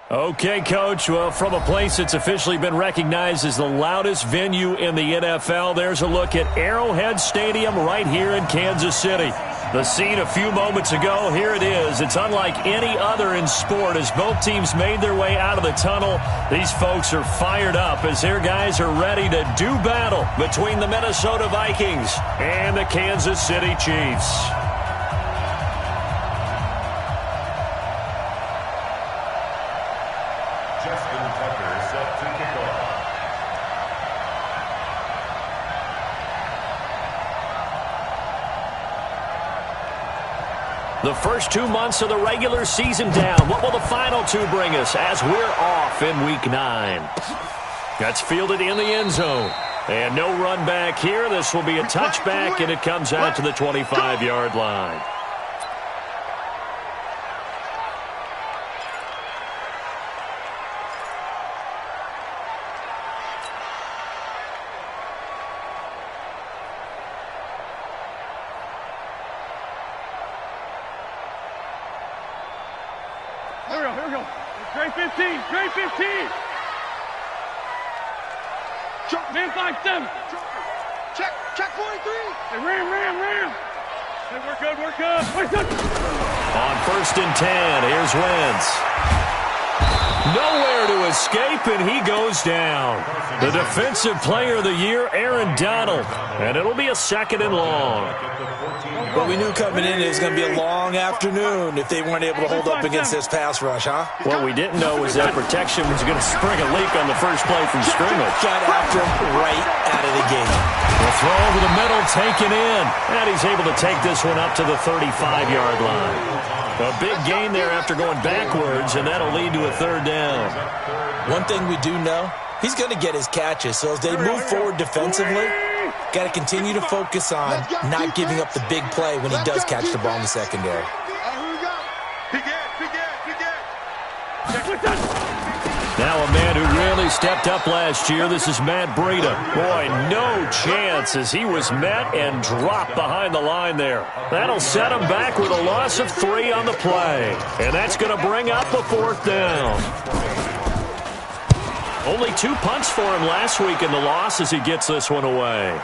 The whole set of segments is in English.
Okay, Coach. Well, from a place that's officially been recognized as the loudest venue in the NFL, there's a look at Arrowhead Stadium right here in Kansas City. The scene a few moments ago, here it is. It's unlike any other in sport as both teams made their way out of the tunnel. These folks are fired up as their guys are ready to do battle between the Minnesota Vikings and the Kansas City Chiefs. The first 2 months of the regular season down. What will the final two bring us as we're off in Week 9? That's fielded in the end zone. And no run back here. This will be a touchback, and it comes out to the 25-yard line. Great 15, great 15. Man 5-7. Check 43. Hey, ram. Hey, we're good. On 1st and 10, here's Wentz. Nowhere to escape, and he goes down. The Defensive Player of the Year, Aaron Donald. And it'll be a 2nd and long. Well, we knew coming in it was going to be a long afternoon if they weren't able to hold up against this pass rush, huh? What we didn't know was that protection was going to spring a leak on the first play from scrimmage. Got after him right out of the gate. The throw over the middle, taken in. And he's able to take this one up to the 35-yard line. A big gain there after going backwards, and that'll lead to a 3rd down. One thing we do know, he's going to get his catches. So as they move forward defensively, got to continue to focus on not giving up the big play when he does catch the ball in the secondary. Now a man who really stepped up last year. This is Matt Breida. Boy, no chance as he was met and dropped behind the line there. That'll set him back with a loss of 3 on the play. And that's going to bring up a 4th down. Only 2 punts for him last week in the loss as he gets this one away.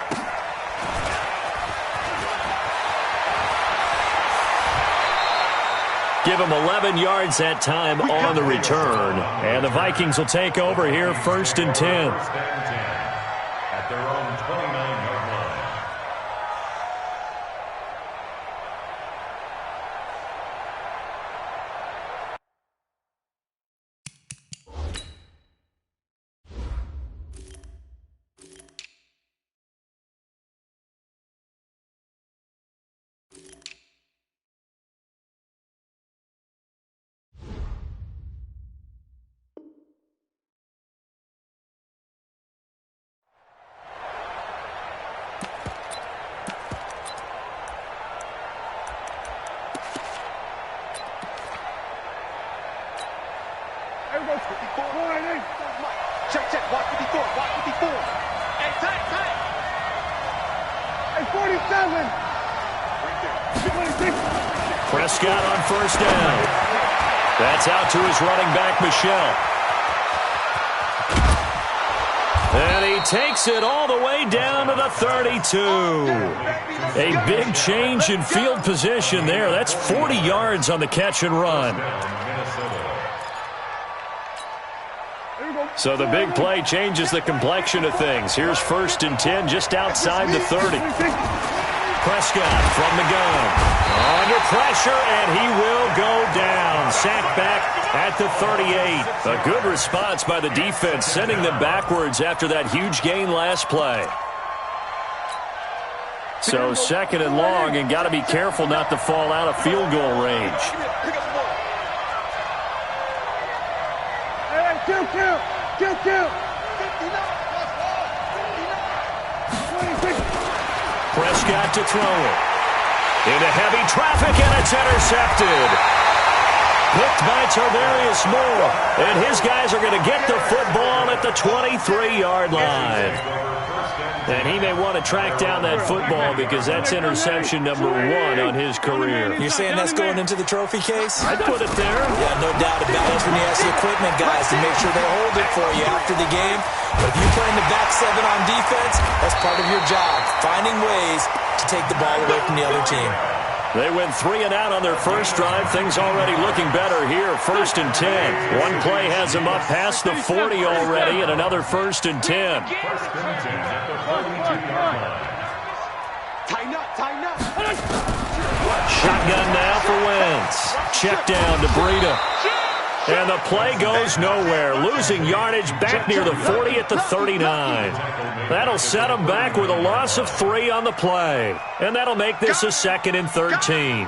Give him 11 yards that time on the return. And the Vikings will take over here 1st and 10. At their own 29-yard line. Check, watch 54. Hey, tight. Hey, 47. Prescott on 1st down. That's out to his running back, Michel. And he takes it all the way down to the 32. A big change in field position there. That's 40 yards on the catch and run. So the big play changes the complexion of things. Here's 1st and 10 just outside the 30. Prescott from the gun. Under pressure, and he will go down. Sacked back at the 38. A good response by the defense, sending them backwards after that huge gain last play. So 2nd and long, and got to be careful not to fall out of field goal range. Kill. Prescott to throw it. Into heavy traffic, and it's intercepted. Picked by Tarvarius Moore. And his guys are going to get the football at the 23-yard line. And he may want to track down that football because that's interception number 1 on his career. You're saying that's going into the trophy case? I'd put it there. Yeah, no doubt about it. That's when you ask the equipment guys to make sure they hold it for you after the game. But if you're playing the back 7 on defense, that's part of your job, finding ways to take the ball away from the other team. They went 3 and out on their first drive. Things already looking better here. 1st and 10. One play has them up past the 40 already, and another 1st and 10. Tighten up. Shotgun now for Wentz. Check down to Breida. And the play goes nowhere. Losing yardage back near the 40 at the 39. That'll set them back with a loss of 3 on the play. And that'll make this a 2nd and 13.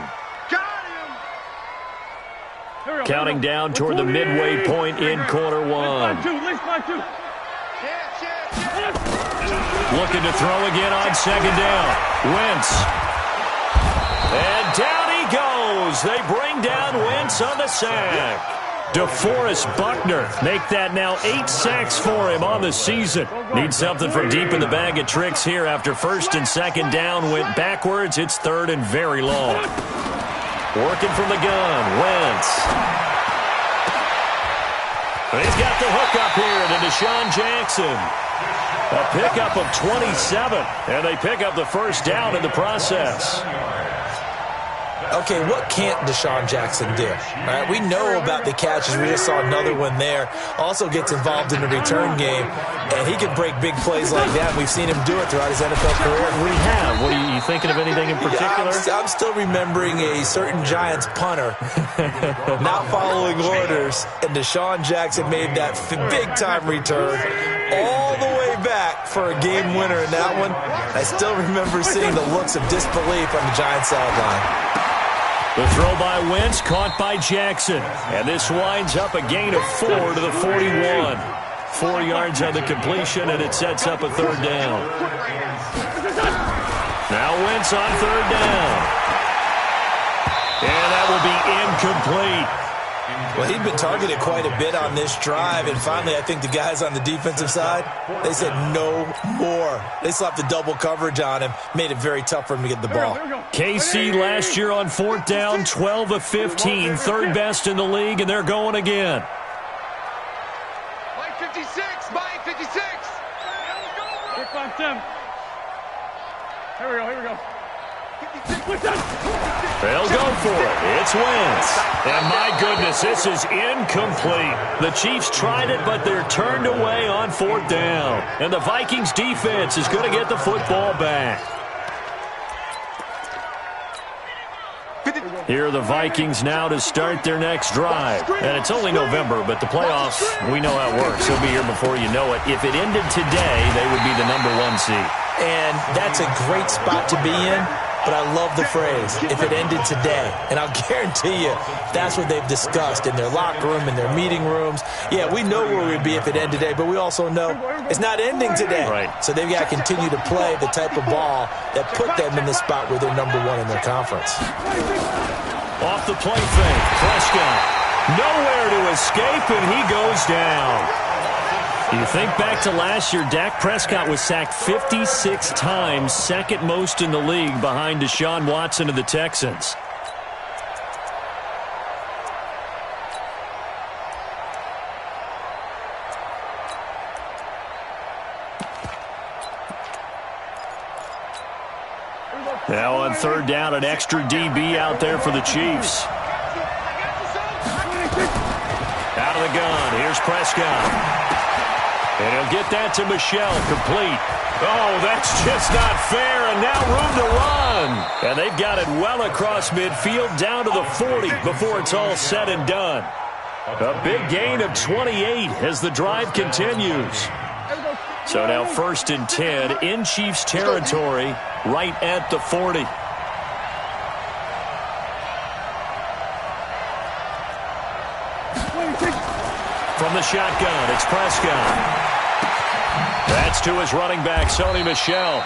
Counting down toward the midway point in quarter 1. Looking to throw again on 2nd down. Wentz. And down he goes. They bring down Wentz on the sack. DeForest Buckner make that now 8 sacks for him on the season. Needs something from deep in the bag of tricks here after 1st and 2nd down went backwards. It's 3rd and very long. Working from the gun, Wentz. He's got the hook up here to Deshaun Jackson. A pickup of 27, and they pick up the 1st down in the process. Okay, what can't Deshaun Jackson do? All right, we know about the catches. We just saw another one there. Also gets involved in the return game, and he can break big plays like that. We've seen him do it throughout his NFL career. We have. What are you thinking of anything in particular? Yeah, I'm still remembering a certain Giants punter not following orders, and Deshaun Jackson made that big-time return all the way back for a game winner in that one. I still remember seeing the looks of disbelief on the Giants sideline. The throw by Wentz, caught by Jackson. And this winds up a gain of 4 to the 41. 4 yards on the completion, and it sets up a 3rd down. Now Wentz on 3rd down. And that will be incomplete. Well, he'd been targeted quite a bit on this drive, and finally I think the guys on the defensive side, they said no more. They slapped the double coverage on him, made it very tough for him to get the ball. KC last year on 4th down, 12 of 15, 3rd best in the league, and they're going again. Mike 56. Here comes Tim. Here we go. They'll go for it. It's Wentz. And my goodness, this is incomplete. The Chiefs tried it, but they're turned away on 4th down. And the Vikings defense is going to get the football back. Here are the Vikings now to start their next drive. And it's only November, but the playoffs, we know how it works. They'll be here before you know it. If it ended today, they would be the number 1 seed. And that's a great spot to be in. But I love the phrase, if it ended today. And I'll guarantee you, that's what they've discussed in their locker room, in their meeting rooms. Yeah, we know where we'd be if it ended today, but we also know it's not ending today. Right. So they've got to continue to play the type of ball that put them in the spot where they're number 1 in their conference. Off the play fake, Prescott. Nowhere to escape, and he goes down. You think back to last year, Dak Prescott was sacked 56 times, 2nd most in the league behind Deshaun Watson of the Texans. Now on 3rd down, an extra DB out there for the Chiefs. Out of the gun, here's Prescott. And he'll get that to Michelle, complete. Oh, that's just not fair, and now room to run. And they've got it well across midfield, down to the 40 before it's all said and done. A big gain of 28 as the drive continues. So now 1st and 10 in Chiefs territory, right at the 40. From the shotgun, it's Prescott. That's to his running back, Sony Michel.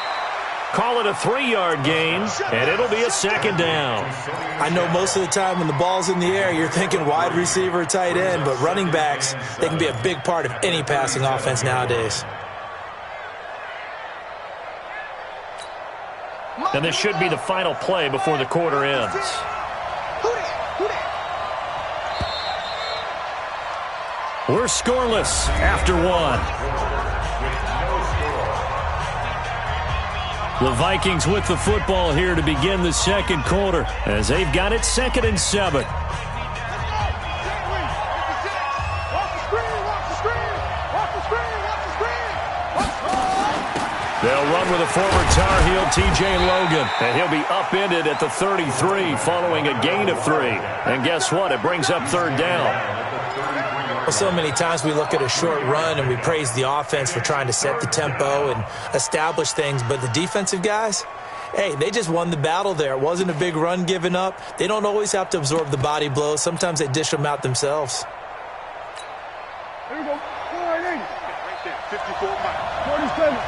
Call it a 3-yard gain, and it'll be a 2nd down. I know most of the time when the ball's in the air, you're thinking wide receiver, tight end, but running backs, they can be a big part of any passing offense nowadays. And this should be the final play before the quarter ends. We're scoreless after one. The Vikings with the football here to begin the second quarter as they've got it 2nd and 7. They'll run with a former Tar Heel, TJ Logan, and he'll be upended at the 33 following a gain of 3. And guess what? It brings up 3rd down. Well, so many times we look at a short run and we praise the offense for trying to set the tempo and establish things, but the defensive guys, hey, they just won the battle there. It wasn't a big run given up. They don't always have to absorb the body blows. Sometimes they dish them out themselves. There we go. 480. Right there. 54 miles. 47.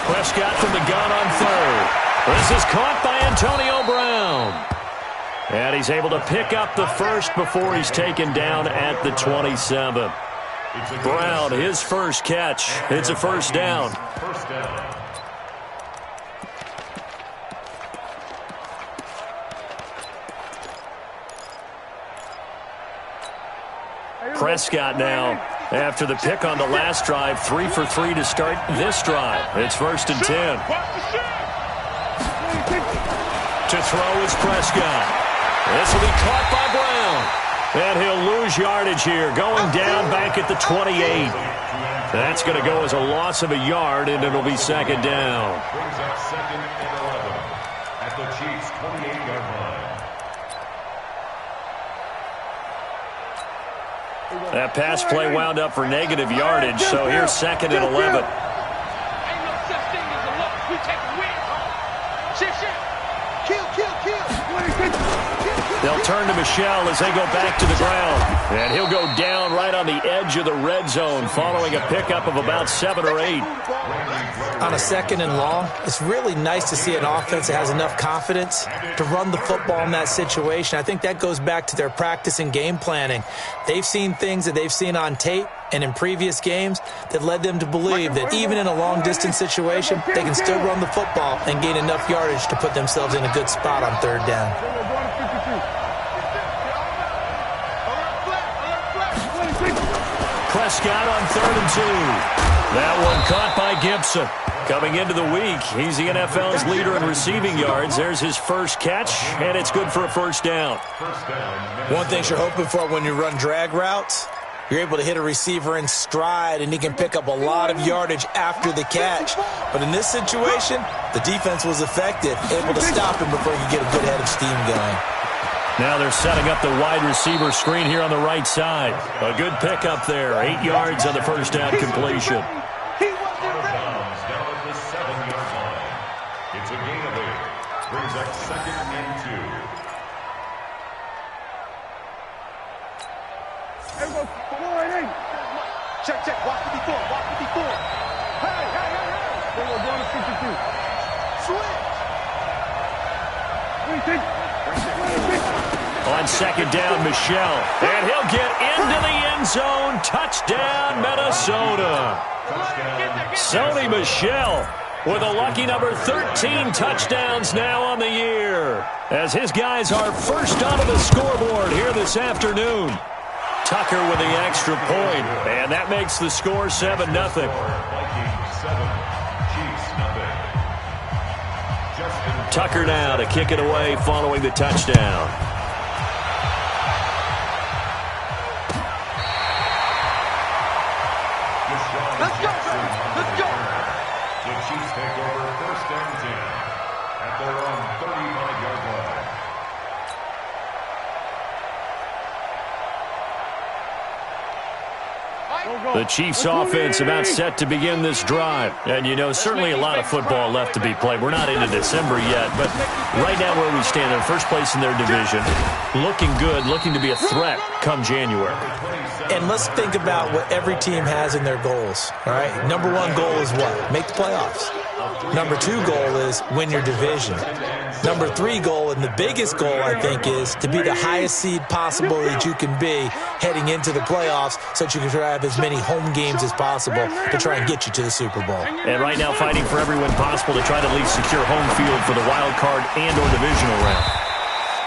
Prescott from the gun on 3rd. This is caught by Antonio Brown. And he's able to pick up the first before he's taken down at the 27. Brown, his first catch. It's a first down. Prescott now, after the pick on the last drive, 3 for 3 to start this drive. It's 1st and 10. To throw is Prescott. This will be caught by Brown. And he'll lose yardage here, going down back at the 28. That's going to go as a loss of a yard, and it'll be 2nd down. Brings up 2nd and 11 at the Chiefs' 28-yard line. That pass play wound up for negative yardage, so here's 2nd and 11. They'll turn to Michel as they go back to the ground. And he'll go down right on the edge of the red zone following a pickup of about 7 or 8. On a 2nd and long, it's really nice to see an offense that has enough confidence to run the football in that situation. I think that goes back to their practice and game planning. They've seen things that they've seen on tape and in previous games that led them to believe that even in a long-distance situation, they can still run the football and gain enough yardage to put themselves in a good spot on 3rd down. Prescott on 3rd and 2. That one caught by Gibson. Coming into the week, he's the NFL's leader in receiving yards. There's his first catch, and it's good for a first down. One thing you're hoping for when you run drag routes, you're able to hit a receiver in stride, and he can pick up a lot of yardage after the catch. But in this situation, the defense was effective, able to stop him before he could get a good head of steam going. Now they're setting up the wide receiver screen here on the right side. A good pickup there. 8 yards on the first down completion. It's a gain of 8. Brings up 2nd and 2. There we go. 480. Check, check. Watch the before. Watch the before. Hey, hey, hey, hey. There we go. Going to 52. Switch. What do you think? On 2nd down, Michel. And he'll get into the end zone. Touchdown, Minnesota. Sony Michel with a lucky number 13 touchdowns now on the year, as his guys are first onto the scoreboard here this afternoon. Tucker with the extra point, and that makes the score 7-0. Tucker now to kick it away following the touchdown. Let's go, let's go. The Chiefs take over 1st and 10 at their own 35-yard line. The Chiefs offense about set to begin this drive. And, you know, certainly a lot of football left to be played. We're not into December yet, but right now where we stand, in first place in their division, looking good, looking to be a threat come January. And let's think about what every team has in their goals, all right? Number one goal is what? Make the playoffs. Number 2 goal is win your division. Number 3 goal, and the biggest goal, I think, is to be the highest seed possible that you can be heading into the playoffs so that you can have as many home games as possible to try and get you to the Super Bowl. And right now fighting for every win possible to try to at least secure home field for the wild card and or divisional round.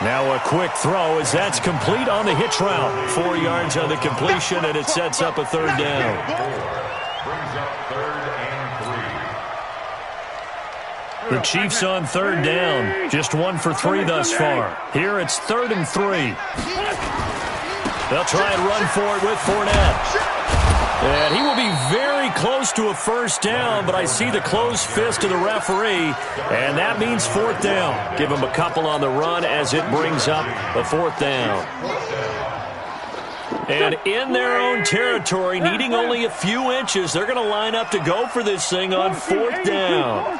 Now a quick throw as that's complete on the hitch route. 4 yards on the completion, and it sets up a third down. Brings up 3rd and 3. The Chiefs on third down. Just 1 for 3 thus far. Here it's 3rd and 3. They'll try and run for it with Fournette. And he will be very close to a first down, but I see the closed fist of the referee, and that means 4th down. Give him a couple on the run as it brings up a 4th down. And in their own territory, needing only a few inches, they're going to line up to go for this thing on 4th down.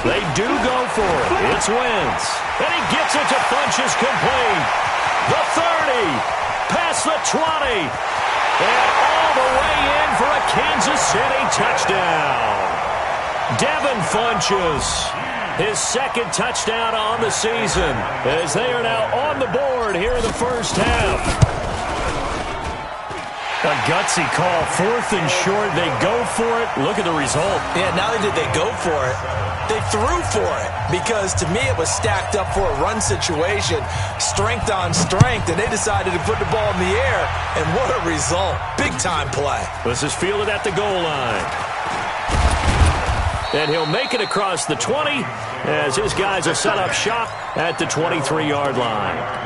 They do go for it. It's Wentz. And he gets it to Funchess complete. The 30. Past the 20. And all the way in for a Kansas City touchdown. Devin Funchess. His 2nd touchdown on the season as they are now on the board here in the first half. A gutsy call, 4th and short. They go for it. Look at the result. Yeah, not only did they go for it, they threw for it because, to me, it was stacked up for a run situation, strength on strength, and they decided to put the ball in the air, and what a result. Big-time play. This is fielded at the goal line. And he'll make it across the 20 as his guys will set up shop at the 23-yard line.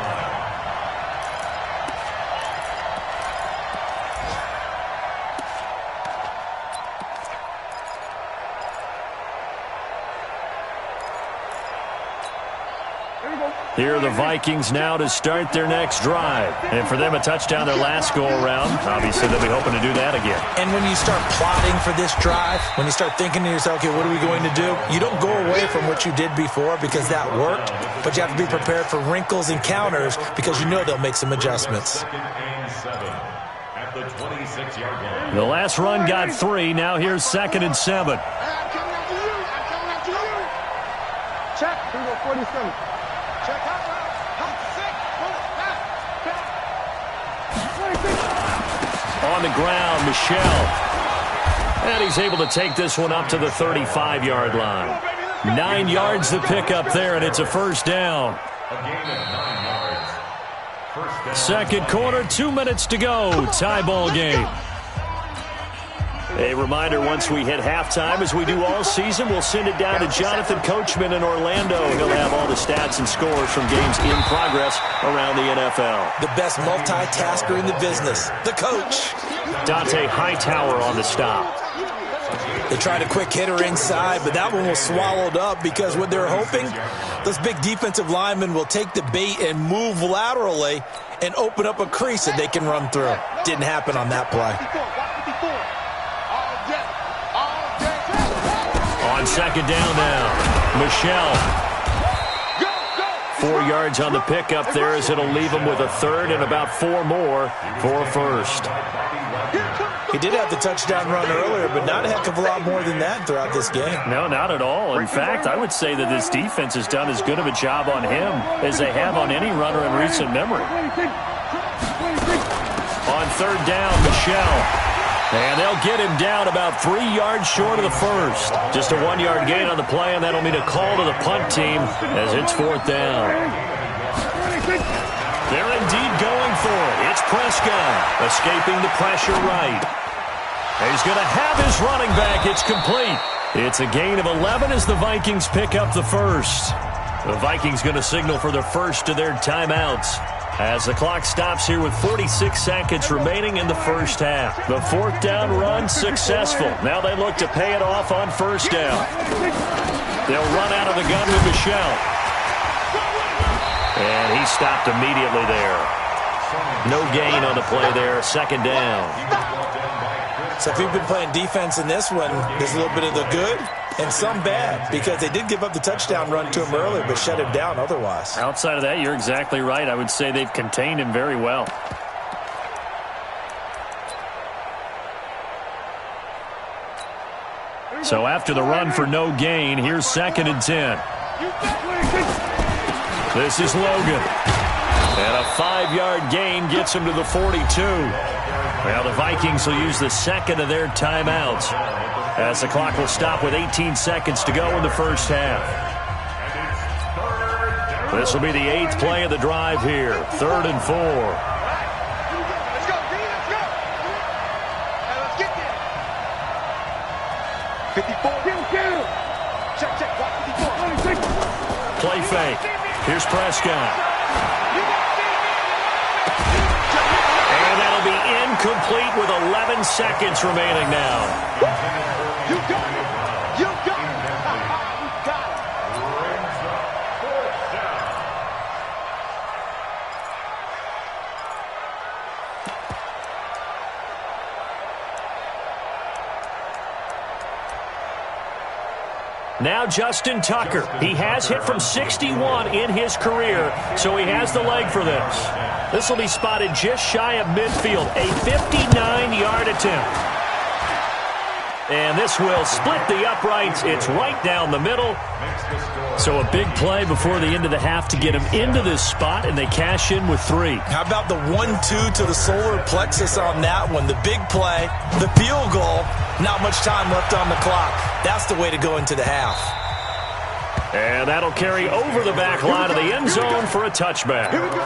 Here are the Vikings now to start their next drive. And for them, a touchdown their last go-around. Obviously, they'll be hoping to do that again. And when you start plotting for this drive, when you start thinking to yourself, okay, what are we going to do? You don't go away from what you did before because that worked, but you have to be prepared for wrinkles and counters because you know they'll make some adjustments. At the 26-yard line. The last run got 3. Now here's 2nd and 7. Check. Here we go, 47. Check out. On the ground, Michelle. And he's able to take this one up to the 35-yard line. 9 yards to pick up there, and it's a first down. A gain of 9 yards. First down. Second quarter, 2 minutes to go. Tie ball game. A reminder, once we hit halftime, as we do all season, we'll send it down to Jonathan Coachman in Orlando. He'll have all the stats and scores from games in progress around the NFL. The best multitasker in the business, the coach. Dante Hightower on the stop. They tried a quick hitter inside, but that one was swallowed up because what they're hoping, those big defensive linemen will take the bait and move laterally and open up a crease that they can run through. Didn't happen on that play. On second down now, Michelle. 4 yards on the pickup there as it'll leave him with a third and about 4 more for a first. He did have the touchdown run earlier, but not a heck of a lot more than that throughout this game. No, not at all. In fact, I would say that this defense has done as good of a job on him as they have on any runner in recent memory. On third down, Michelle. And they'll get him down about 3 yards short of the first. Just a 1-yard gain on the play, and that'll mean a call to the punt team as it's 4th down. They're indeed going for it. It's Prescott escaping the pressure right. He's going to have his running back. It's complete. It's a gain of 11 as the Vikings pick up the first. The Vikings going to signal for their first of their timeouts as the clock stops here with 46 seconds remaining in the first half. The 4th down run successful. Now they look to pay it off on first down. They'll run out of the gun with Michelle. And he stopped immediately there. No gain on the play there. Second down. So if you've been playing defense in this one, there's a little bit of the good and some bad because they did give up the touchdown run to him earlier but shut him down otherwise. Outside of that, you're exactly right. I would say they've contained him very well. So after the run for no gain, here's 2nd and 10. This is Logan. And a 5-yard gain gets him to the 42. Well, the Vikings will use the second of their timeouts as the clock will stop with 18 seconds to go in the first half. This will be the 8th play of the drive here. 3rd and 4. Let's go, D, let's go. Hey, let's get there. 54. Check, watch 54. Play fake. Here's Prescott. And that'll be incomplete with 11 seconds remaining now. You got it. You got it. You got it. Now Justin Tucker. He has hit from 61 in his career, so he has the leg for this. This will be spotted just shy of midfield, a 59-yard attempt. And this will split the uprights. It's right down the middle. So a big play before the end of the half to get him into this spot, and they cash in with 3. How about the 1-2 to the solar plexus on that one? The big play, the field goal, not much time left on the clock. That's the way to go into the half. And that'll carry over the back line of the end zone for a touchback. Here we go.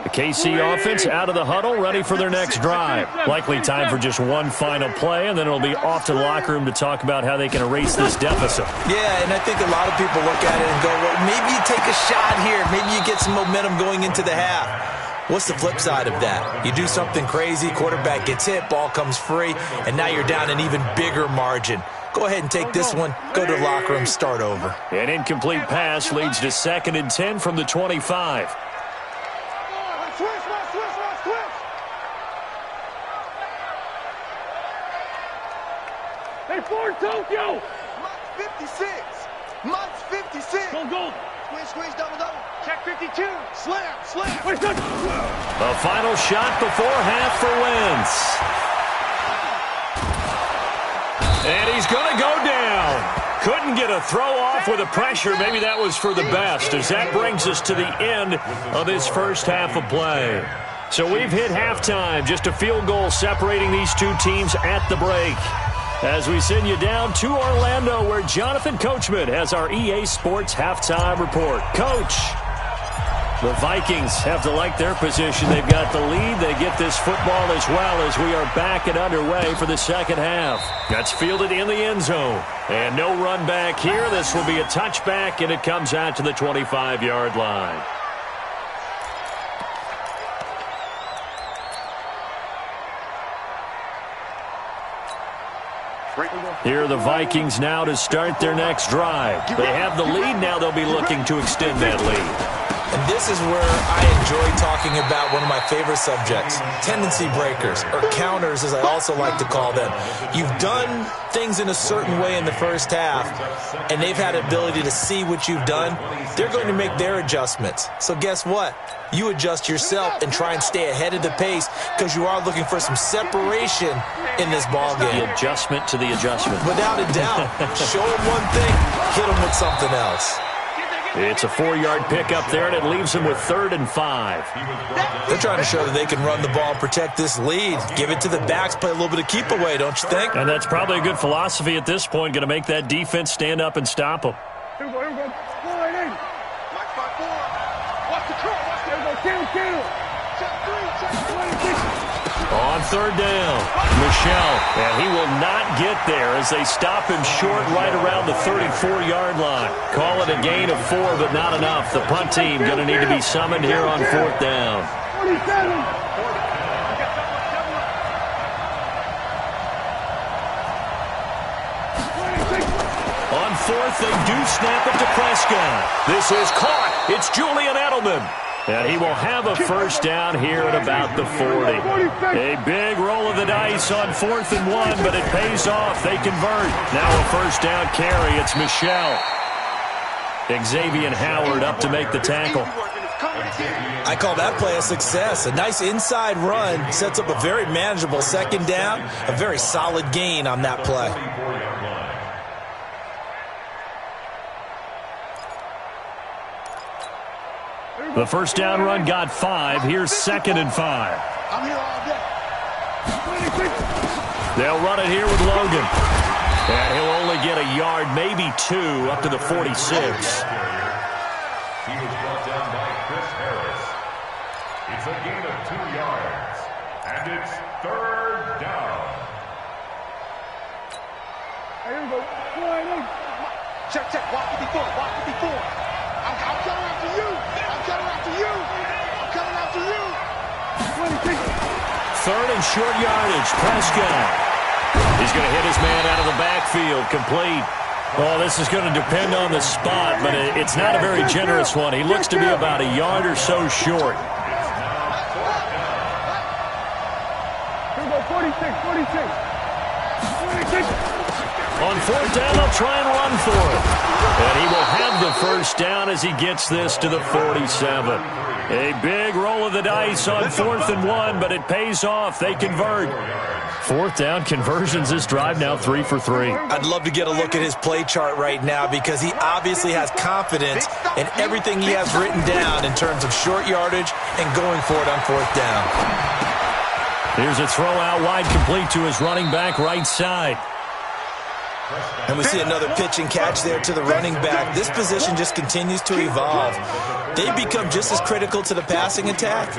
The KC offense out of the huddle, ready for their next drive. Likely time for just one final play, and then it'll be off to the locker room to talk about how they can erase this deficit. Yeah, and I think a lot of people look at it and go, well, maybe you take a shot here. Maybe you get some momentum going into the half. What's the flip side of that? You do something crazy, quarterback gets hit, ball comes free, and now you're down an even bigger margin. Go ahead and take this one, go to the locker room, start over. An incomplete pass leads to 2nd and 10 from the 25. Switch. Hey, Ford, Tokyo. Month's 56. Go. Squeeze, double. Check 52. Slam. The final shot before half for Wentz. And he's going to go down. Couldn't get a throw off with the pressure. Maybe that was for the best, as that brings us to the end of this first half of play. So we've hit halftime, just a field goal separating these two teams at the break. As we send you down to Orlando, where Jonathan Coachman has our EA Sports halftime report. Coach, the Vikings have to like their position. They've got the lead. They get this football as well as we are back and underway for the second half. That's fielded in the end zone. And no run back here. This will be a touchback, and it comes out to the 25-yard line. Here are the Vikings now to start their next drive. They have the lead. Now they'll be looking to extend that lead. And this is where I enjoy talking about one of my favorite subjects, tendency breakers, or counters as I also like to call them. You've done things in a certain way in the first half, and they've had ability to see what you've done. They're going to make their adjustments. So guess what? You adjust yourself and try and stay ahead of the pace because you are looking for some separation in this ball game. The adjustment to the adjustment. Without a doubt. Show them one thing, hit them with something else. It's a 4-yard pickup there, and it leaves them with 3rd and 5. They're trying to show that they can run the ball and protect this lead. Give it to the backs, play a little bit of keep away, don't you think? And that's probably a good philosophy at this point, going to make that defense stand up and stop them. Here we go. Mike 5-4. Watch the curl. Kill. Check 3. On 3rd down, Michelle, and he will not get there as they stop him short right around the 34-yard line. Call it a gain of 4, but not enough. The punt team going to need to be summoned here on 4th down. 47. On 4th, they do snap it to Prescott. This is caught. It's Julian Edelman. And he will have a first down here at about the 40. A big roll of the dice on 4th and 1, but it pays off. They convert. Now a first down carry. It's Michelle. Xavier Howard up to make the tackle. I call that play a success. A nice inside run sets up a very manageable second down, a very solid gain on that play. The first down run got 5. Here's 2nd and 5. I'm here all day. They'll run it here with Logan. And he'll only get a yard, maybe 2, up to the 46. He was brought down by Chris Harris. It's a gain of 2 yards. And it's 3rd down. Here we go. Check. Watch it before. I'm coming after you. I'm coming after you. 3rd and short yardage. Prescott. He's going to hit his man out of the backfield. Complete. Oh, this is going to depend on the spot, but it's not a very generous one. He looks to be about a yard or so short. Here we go. 46. On 4th down, they'll try and run for it. And he will have the first down as he gets this to the 47. A big roll of the dice on 4th and 1, but it pays off. They convert. 4th down conversions this drive now 3 for 3. I'd love to get a look at his play chart right now because he obviously has confidence in everything he has written down in terms of short yardage and going for it on 4th down. Here's a throw out wide complete to his running back right side. And we see another pitch and catch there to the running back. This position just continues to evolve. They become just as critical to the passing attack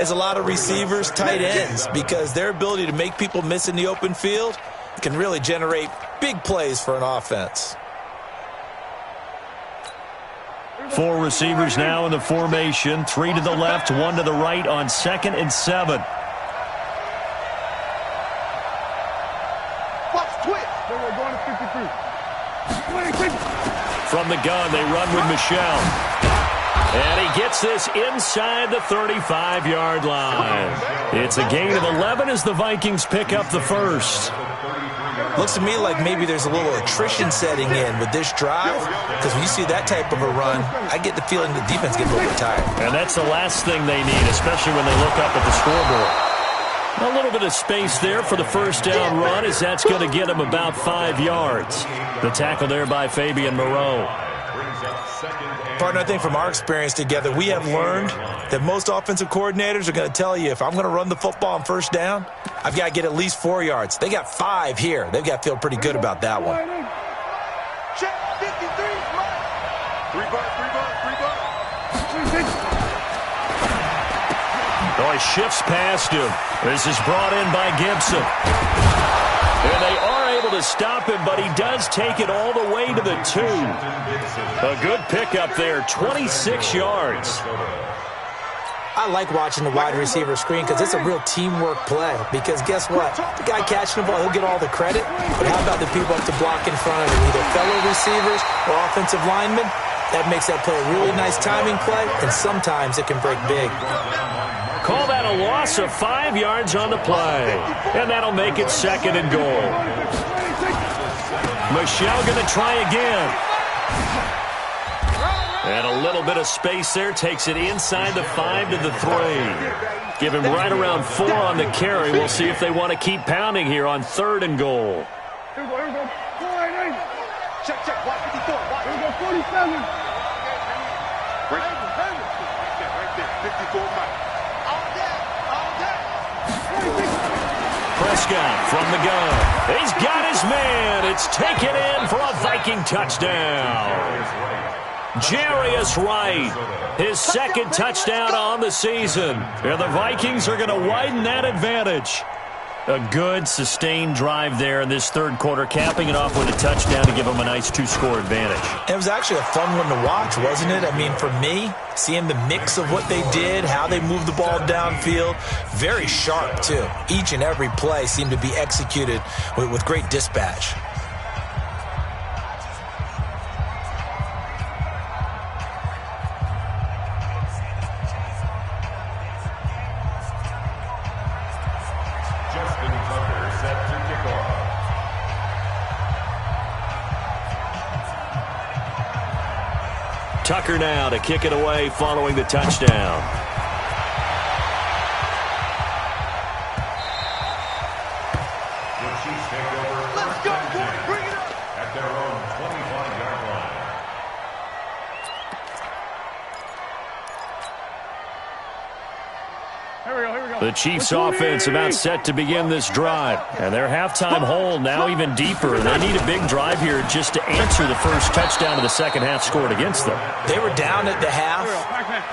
as a lot of receivers, tight ends, because their ability to make people miss in the open field can really generate big plays for an offense. 4 receivers now in the formation. 3 to the left, 1 to the right on 2nd and 7. From the gun, they run with Michelle. And he gets this inside the 35-yard line. It's a gain of 11 as the Vikings pick up the first. Looks to me like maybe there's a little attrition setting in with this drive, because when you see that type of a run, I get the feeling the defense gets a little bit tired. And that's the last thing they need, especially when they look up at the scoreboard. A little bit of space there for the first down run, as that's going to get him about 5 yards. The tackle there by Fabian Moreau. Partner, I think from our experience together, we have learned that most offensive coordinators are going to tell you, if I'm going to run the football on first down, I've got to get at least 4 yards. They got 5 here. They've got to feel pretty good about that one. Check 53. 3 bucks. Oh, he shifts past him. This is brought in by Gibson. And they are able to stop him, but he does take it all the way to the 2. A good pickup there, 26 yards. I like watching the wide receiver screen because it's a real teamwork play. Because guess what? The guy catching the ball, he'll get all the credit. But how about the people up to block in front of him, either fellow receivers or offensive linemen? That makes that play a really nice timing play, and sometimes it can break big. Call that a loss of 5 yards on the play. And that'll make it 2nd and goal. Michelle going to try again. And a little bit of space there. Takes it inside the 5 to the 3. Give him right around 4 on the carry. We'll see if they want to keep pounding here on 3rd and goal. Here we go. Check. Watch 54. Here we go. 47. Right there. 54 miles. Prescott from the gun. He's got his man. It's taken in for a Viking touchdown. Jarius Wright, his 2nd touchdown on the season. And the Vikings are going to widen that advantage. A good, sustained drive there in this 3rd quarter, capping it off with a touchdown to give them a nice 2-score advantage. It was actually a fun one to watch, wasn't it? I mean, for me, seeing the mix of what they did, how they moved the ball downfield, very sharp, too. Each and every play seemed to be executed with great dispatch. Tucker now to kick it away following the touchdown. Let's go, boy. Bring it up. At their own 25-yard line. The Chiefs offense about set to begin this drive. And their halftime hole now even deeper. They need a big drive here just to answer the first touchdown of the second half scored against them. They were down at the half.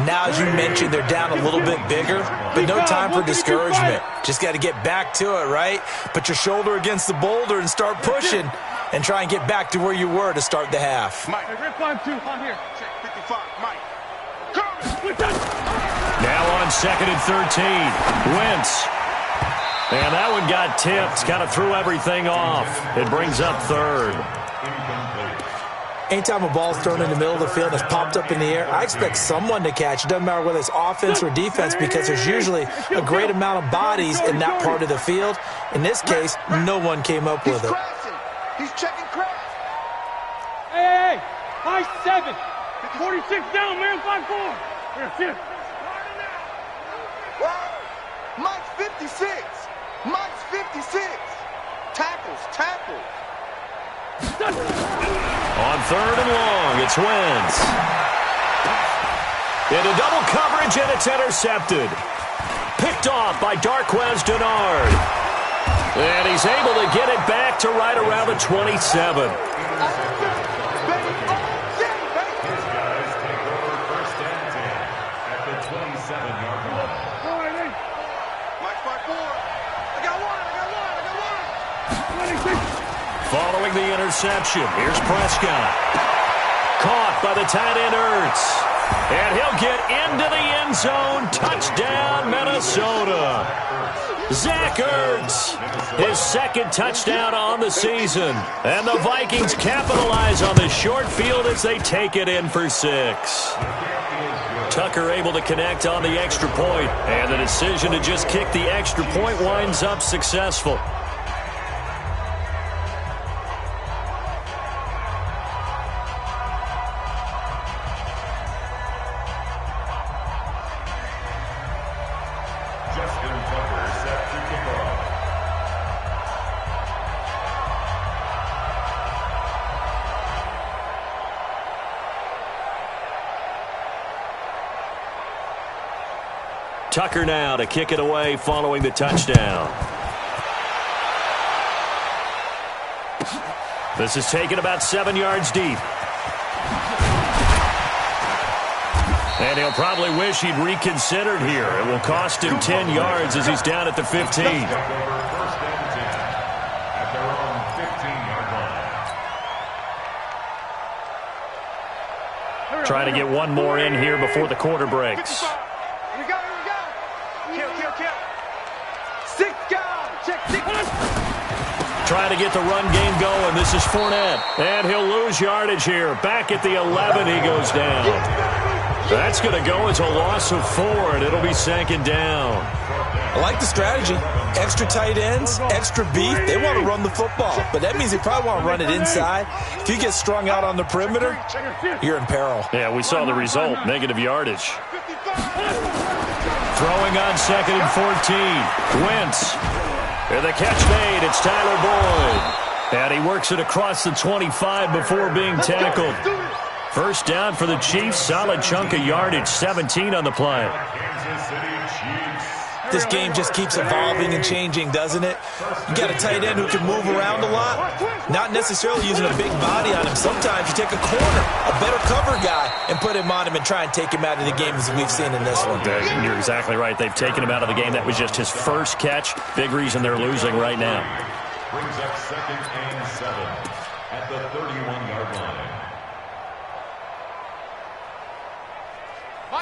Now, as you mentioned, they're down a little bit bigger, but no time for discouragement. Just got to get back to it, right? Put your shoulder against the boulder and start pushing and try and get back to where you were to start the half. Mike, rip 5-2 on here. Check 55, Mike. Now on 2nd and 13. Wentz. And that one got tipped. Kind of threw everything off. It brings up third. Anytime a ball's thrown in the middle of the field and it's popped up in the air, I expect someone to catch. It doesn't matter whether it's offense or defense because there's usually a great amount of bodies in that part of the field. In this case, no one came up with it. He's checking crash. Hey, 5-7. 46 down, man, 5-4. Here. Wow. Mike's 56. Mike's 56. Tackles. On 3rd and long, it's Wentz. Into double coverage, and it's intercepted. Picked off by Darqueze Dennard. And he's able to get it back to right around the 27. Following the interception, here's Prescott. Caught by the tight end Ertz. And he'll get into the end zone. Touchdown, Minnesota. Zach Ertz, his second touchdown on the season. And the Vikings capitalize on the short field as they take it in for 6. Tucker able to connect on the extra point. And the decision to just kick the extra point winds up successful. Tucker now to kick it away following the touchdown. This is taken about 7 yards deep. And he'll probably wish he'd reconsidered here. It will cost him 10 yards as he's down at the 15. Trying to get one more in here before the quarter breaks. Here we go. Kill. 6 guys. Check 6. Trying to get the run game going. This is Fournette. And he'll lose yardage here. Back at the 11, he goes down. That's going to go as a loss of 4, and it'll be 2nd down. I like the strategy. Extra tight ends, extra beef. They want to run the football, but that means they probably want to run it inside. If you get strung out on the perimeter, you're in peril. Yeah, we saw the result, negative yardage. Throwing on 2nd and 14. Wentz. And the catch made. It's Tyler Boyd. And he works it across the 25 before being tackled. First down for the Chiefs. Solid chunk of yardage. 17 on the play. This game just keeps evolving and changing, doesn't it? You got a tight end who can move around a lot, not necessarily using a big body on him. Sometimes you take a corner, a better cover guy, and put him on him and try and take him out of the game as we've seen in this one. You're exactly right. They've taken him out of the game. That was just his first catch. Big reason they're losing right now. Brings up 2nd and 7 at the 31-yard line.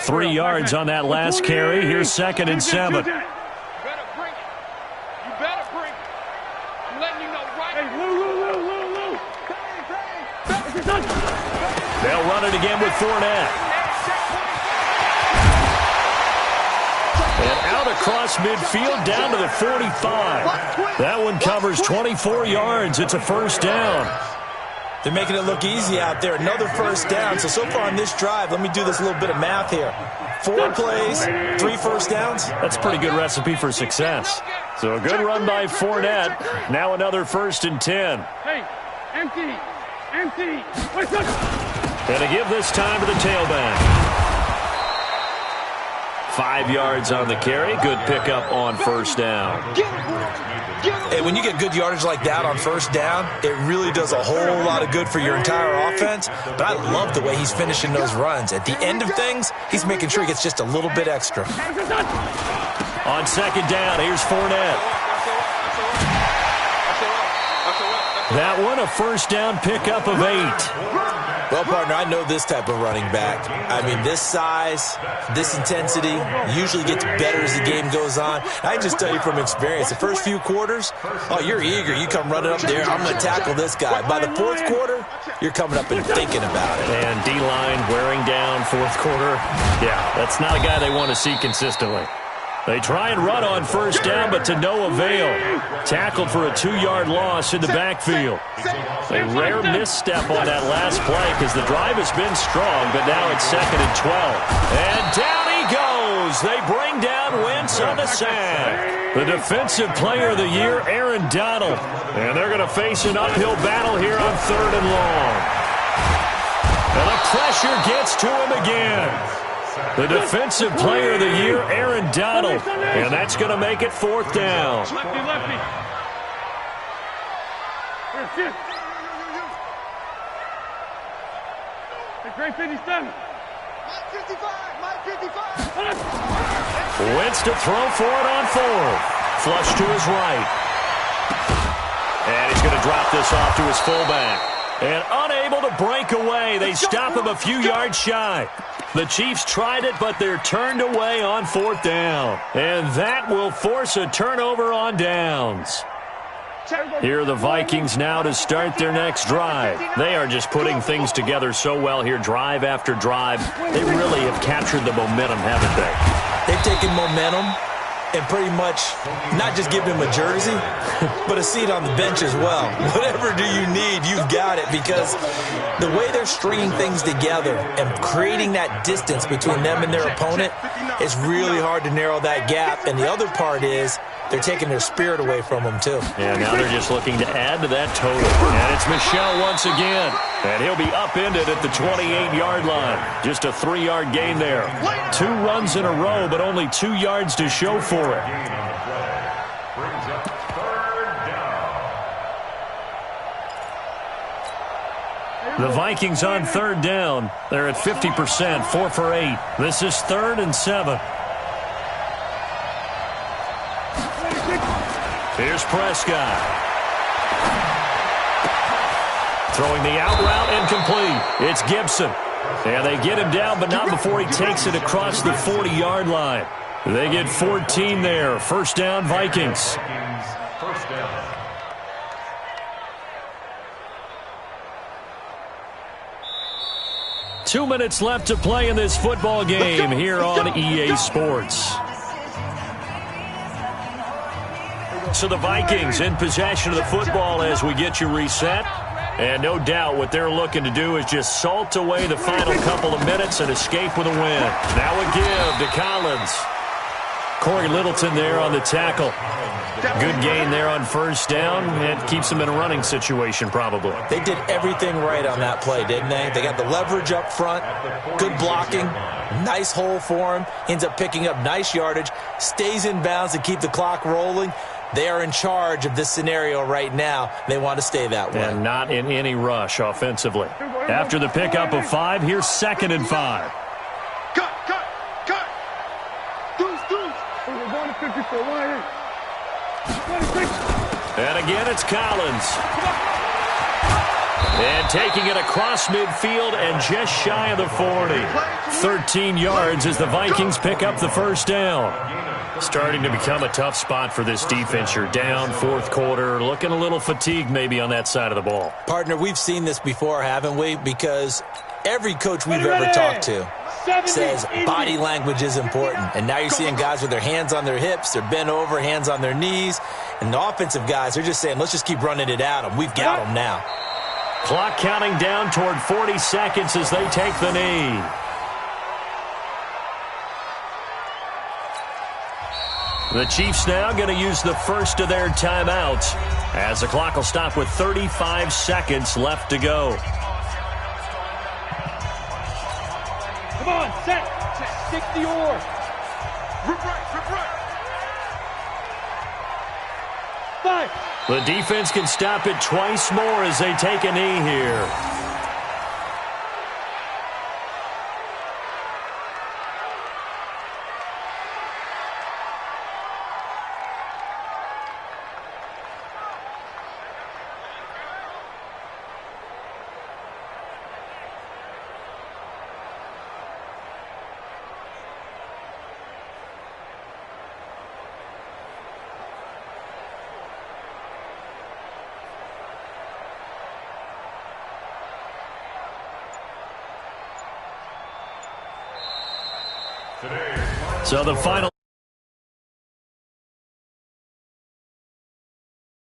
3 yards on that last carry. Here's 2nd and 7. You better bring it. I'm letting you know right. Hey, Lou. They'll run it again with Fournette. And out across midfield down to the 45. That one covers 24 yards. It's a first down. They're making it look easy out there. Another first down. So far on this drive, let me do this little bit of math here. 4 plays, 3 first downs. That's a pretty good recipe for success. So a good run by Fournette. Now another 1st and 10. Hey, empty. And to give this time to the tailback. 5 yards on the carry. Good pickup on first down. And when you get good yardage like that on first down, it really does a whole lot of good for your entire offense. But I love the way he's finishing those runs. At the end of things, he's making sure he gets just a little bit extra. On 2nd down, here's Fournette. That one, a first down pickup of 8. Well, partner, I know this type of running back. I mean, this size, this intensity usually gets better as the game goes on. I can just tell you from experience, the first few quarters, oh, you're eager. You come running up there, I'm going to tackle this guy. By the 4th quarter, you're coming up and thinking about it. And D-line wearing down 4th quarter. Yeah, that's not a guy they want to see consistently. They try and run on first down, but to no avail. Tackled for a 2-yard loss in the backfield. A rare misstep on that last play because the drive has been strong, but now it's 2nd and 12. And down he goes. They bring down Wentz on the sack. The Defensive Player of the Year, Aaron Donald. And they're going to face an uphill battle here on 3rd and long. And the pressure gets to him again. The Defensive Player of the Year, Aaron Donald. And that's going to make it 4th down. Lefty. Great 57. Mike 55. Wentz to throw for it on 4th. Flush to his right. And he's going to drop this off to his fullback. And unable to break away. They stop him a few yards shy. The Chiefs tried it, but they're turned away on 4th down. And that will force a turnover on downs. Here are the Vikings now to start their next drive. They are just putting things together so well here, drive after drive. They really have captured the momentum, haven't they? They've taken momentum and pretty much not just given him a jersey, but a seat on the bench as well. Whatever do you need, you've got it, because the way they're stringing things together and creating that distance between them and their opponent, it's really hard to narrow that gap. And the other part is they're taking their spirit away from them, too. And now they're just looking to add to that total. And it's Michel once again. And he'll be upended at the 28-yard line. Just a 3-yard gain there. 2 runs in a row, but only 2 yards to show for it. Brings up 3rd down. The Vikings on 3rd down. They're at 50%, 4 for 8. This is 3rd and 7. Here's Prescott. Throwing the out route incomplete. It's Gibson. And they get him down, but not before he takes it across the 40-yard line. They get 14 there. 1st down, Vikings. 1st down. Two minutes left to play in this football game here on EA Sports. So the Vikings in possession of the football as we get you reset. And no doubt what they're looking to do is just salt away the final couple of minutes and escape with a win. Now a give to Collins. Corey Littleton there on the tackle. Good gain there on 1st down. It keeps them in a running situation probably. They did everything right on that play, didn't they? They got the leverage up front, good blocking, nice hole for him, ends up picking up nice yardage, stays in bounds to keep the clock rolling. They are in charge of this scenario right now. They want to stay that way. And not in any rush offensively. After the pickup of 5, here's 2nd and 5. Cut. Deuce. We're going to 54. And again, it's Collins. And taking it across midfield and just shy of the 40. 13 yards as the Vikings pick up the 1st down. Starting to become a tough spot for this defense. You're down 4th quarter, looking a little fatigued maybe on that side of the ball. Partner, we've seen this before, haven't we? Because every coach we've ever talked to says body language is important. And now you're seeing guys with their hands on their hips, they're bent over, hands on their knees. And the offensive guys, they're just saying, let's just keep running it at them. We've got them now. Clock counting down toward 40 seconds as they take the knee. The Chiefs now going to use the first of their timeouts as the clock will stop with 35 seconds left to go. Come on, set. Stick the oar. Rip right. 5. The defense can stop it twice more as they take a knee here. So the final